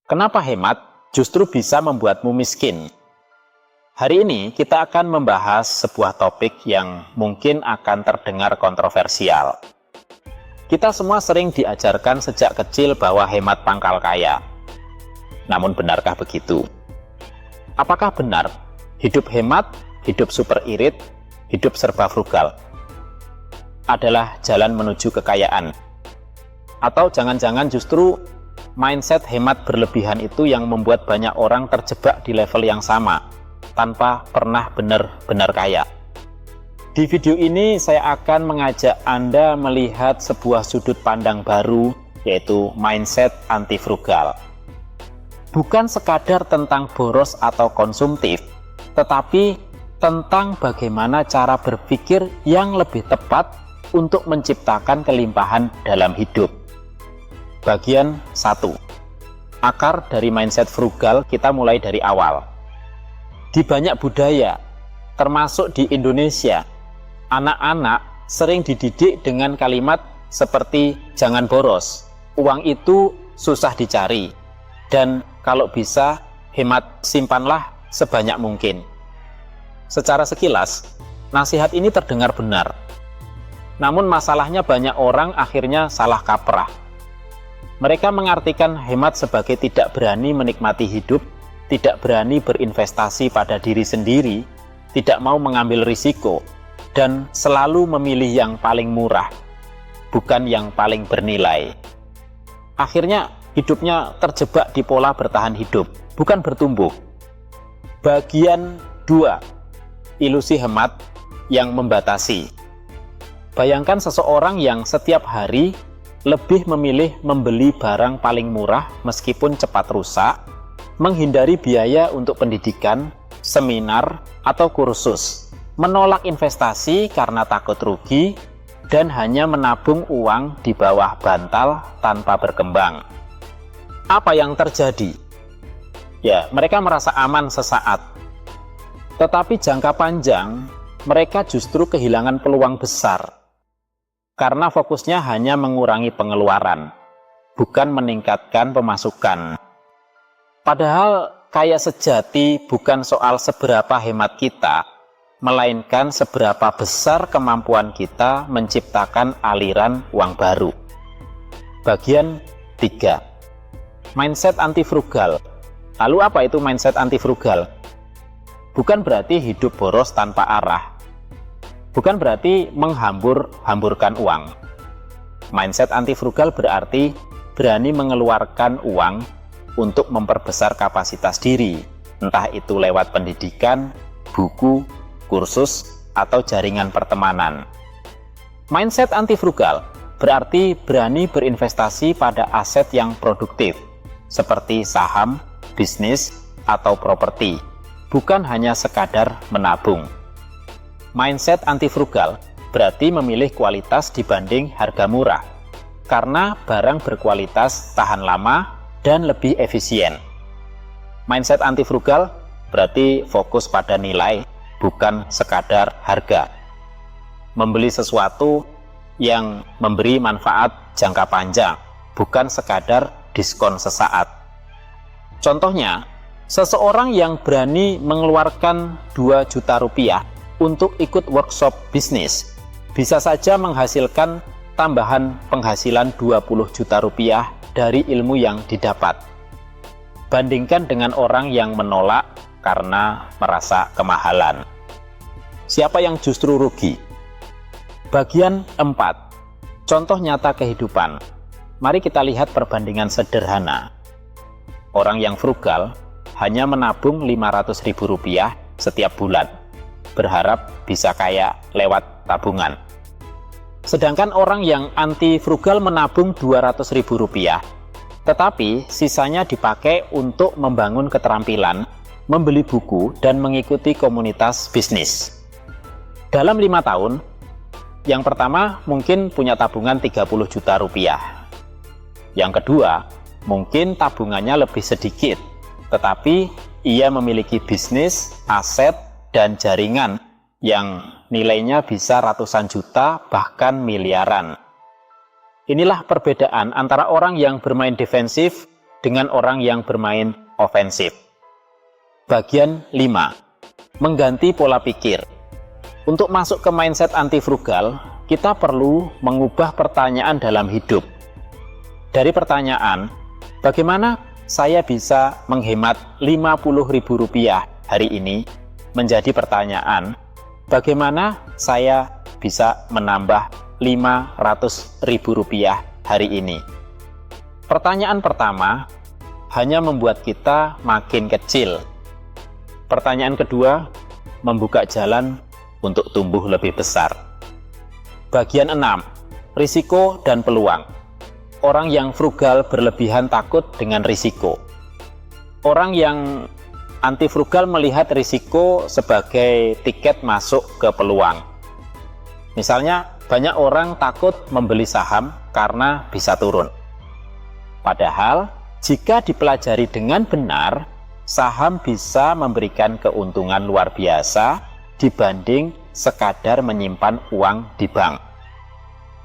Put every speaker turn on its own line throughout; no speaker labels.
Kenapa hemat justru bisa membuatmu miskin? Hari ini kita akan membahas sebuah topik yang mungkin akan terdengar kontroversial. Kita semua sering diajarkan sejak kecil bahwa hemat pangkal kaya. Namun benarkah begitu? Apakah benar hidup hemat, hidup super irit, hidup serba frugal adalah jalan menuju kekayaan? Atau jangan-jangan justru mindset hemat berlebihan itu yang membuat banyak orang terjebak di level yang sama, tanpa pernah benar-benar kaya. Di video ini saya akan mengajak Anda melihat sebuah sudut pandang baru, yaitu mindset anti frugal. Bukan sekadar tentang boros atau konsumtif, tetapi tentang bagaimana cara berpikir yang lebih tepat untuk menciptakan kelimpahan dalam hidup. Bagian 1. Akar dari mindset frugal kita mulai dari awal. Di banyak budaya, termasuk di Indonesia, anak-anak sering dididik dengan kalimat seperti jangan boros, uang itu susah dicari, dan kalau bisa hemat, simpanlah sebanyak mungkin. Secara sekilas, nasihat ini terdengar benar. Namun masalahnya banyak orang akhirnya salah kaprah. Mereka mengartikan hemat sebagai tidak berani menikmati hidup, tidak berani berinvestasi pada diri sendiri, tidak mau mengambil risiko, dan selalu memilih yang paling murah, bukan yang paling bernilai. Akhirnya hidupnya terjebak di pola bertahan hidup, bukan bertumbuh. Bagian 2. Ilusi hemat yang membatasi. Bayangkan seseorang yang setiap hari lebih memilih membeli barang paling murah meskipun cepat rusak, menghindari biaya untuk pendidikan, seminar, atau kursus, menolak investasi karena takut rugi, dan hanya menabung uang di bawah bantal tanpa berkembang. Apa yang terjadi? Ya, mereka merasa aman sesaat. Tetapi jangka panjang, mereka justru kehilangan peluang besar. Karena fokusnya hanya mengurangi pengeluaran, bukan meningkatkan pemasukan. Padahal kaya sejati bukan soal seberapa hemat kita, melainkan seberapa besar kemampuan kita menciptakan aliran uang baru. Bagian 3. Mindset anti frugal. Lalu apa itu mindset anti frugal? Bukan berarti hidup boros tanpa arah. Bukan berarti menghambur-hamburkan uang. Mindset anti frugal berarti berani mengeluarkan uang untuk memperbesar kapasitas diri, entah itu lewat pendidikan, buku, kursus, atau jaringan pertemanan. Mindset anti frugal berarti berani berinvestasi pada aset yang produktif, seperti saham, bisnis, atau properti, bukan hanya sekadar menabung. Mindset anti frugal berarti memilih kualitas dibanding harga murah, karena barang berkualitas tahan lama dan lebih efisien. Mindset anti frugal berarti fokus pada nilai, bukan sekadar harga. Membeli sesuatu yang memberi manfaat jangka panjang, bukan sekadar diskon sesaat. Contohnya, seseorang yang berani mengeluarkan 2 juta rupiah untuk ikut workshop bisnis bisa saja menghasilkan tambahan penghasilan 20 juta rupiah dari ilmu yang didapat. Bandingkan dengan orang yang menolak karena merasa kemahalan. Siapa yang justru rugi? Bagian 4. Contoh nyata kehidupan. Mari kita lihat perbandingan sederhana. Orang yang frugal hanya menabung Rp500.000 setiap bulan, berharap bisa kaya lewat tabungan. Sedangkan orang yang anti frugal menabung Rp200.000, tetapi sisanya dipakai untuk membangun keterampilan, membeli buku, dan mengikuti komunitas bisnis. Dalam 5 tahun, yang pertama mungkin punya tabungan Rp30 juta. Yang kedua, mungkin tabungannya lebih sedikit, tetapi ia memiliki bisnis, aset, dan jaringan yang nilainya bisa ratusan juta bahkan miliaran. Inilah perbedaan antara orang yang bermain defensif dengan orang yang bermain ofensif. Bagian 5. Mengganti pola pikir. Untuk masuk ke mindset anti frugal, kita perlu mengubah pertanyaan dalam hidup. Dari pertanyaan, bagaimana saya bisa menghemat Rp50.000 hari ini, menjadi pertanyaan, bagaimana saya bisa menambah Rp500.000 hari ini. Pertanyaan pertama hanya membuat kita makin kecil. Pertanyaan kedua membuka jalan untuk tumbuh lebih besar. Bagian 6. Risiko dan peluang. Orang yang frugal berlebihan takut dengan risiko. Orang yang anti frugal melihat risiko sebagai tiket masuk ke peluang. Misalnya, banyak orang takut membeli saham karena bisa turun. Padahal, jika dipelajari dengan benar, saham bisa memberikan keuntungan luar biasa dibanding sekadar menyimpan uang di bank.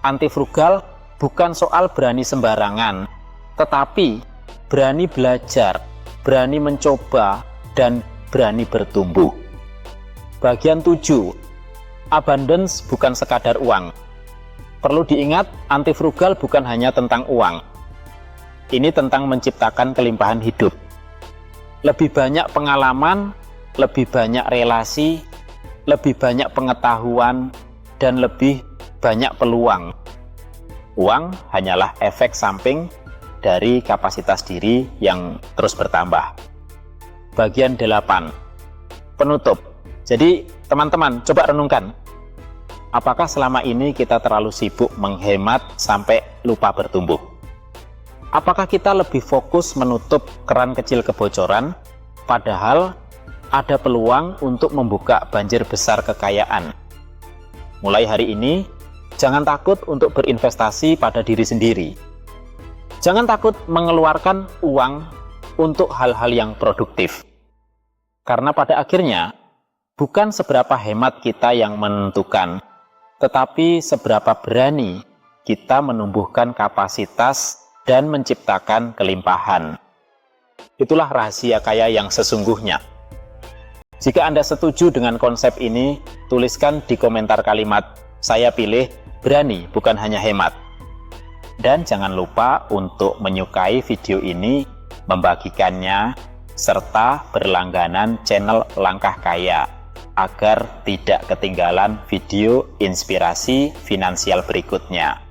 Anti frugal bukan soal berani sembarangan, tetapi berani belajar, berani mencoba, dan berani bertumbuh. Bagian 7. Abundance bukan sekadar uang. Perlu diingat, anti frugal bukan hanya tentang uang. Ini tentang menciptakan kelimpahan hidup. Lebih banyak pengalaman, lebih banyak relasi, lebih banyak pengetahuan, dan lebih banyak peluang. Uang hanyalah efek samping dari kapasitas diri yang terus bertambah. Bagian 8. Penutup. Jadi teman-teman coba renungkan, apakah selama ini kita terlalu sibuk menghemat sampai lupa bertumbuh? Apakah kita lebih fokus menutup keran kecil kebocoran, padahal ada peluang untuk membuka banjir besar kekayaan? Mulai hari ini, jangan takut untuk berinvestasi pada diri sendiri. Jangan takut mengeluarkan uang untuk hal-hal yang produktif. Karena pada akhirnya, bukan seberapa hemat kita yang menentukan, tetapi seberapa berani kita menumbuhkan kapasitas dan menciptakan kelimpahan. Itulah rahasia kaya yang sesungguhnya. Jika Anda setuju dengan konsep ini, tuliskan di komentar kalimat, "Saya pilih berani, bukan hanya hemat." Dan jangan lupa untuk menyukai video ini, membagikannya, serta berlangganan channel Langkah Kaya agar tidak ketinggalan video inspirasi finansial berikutnya.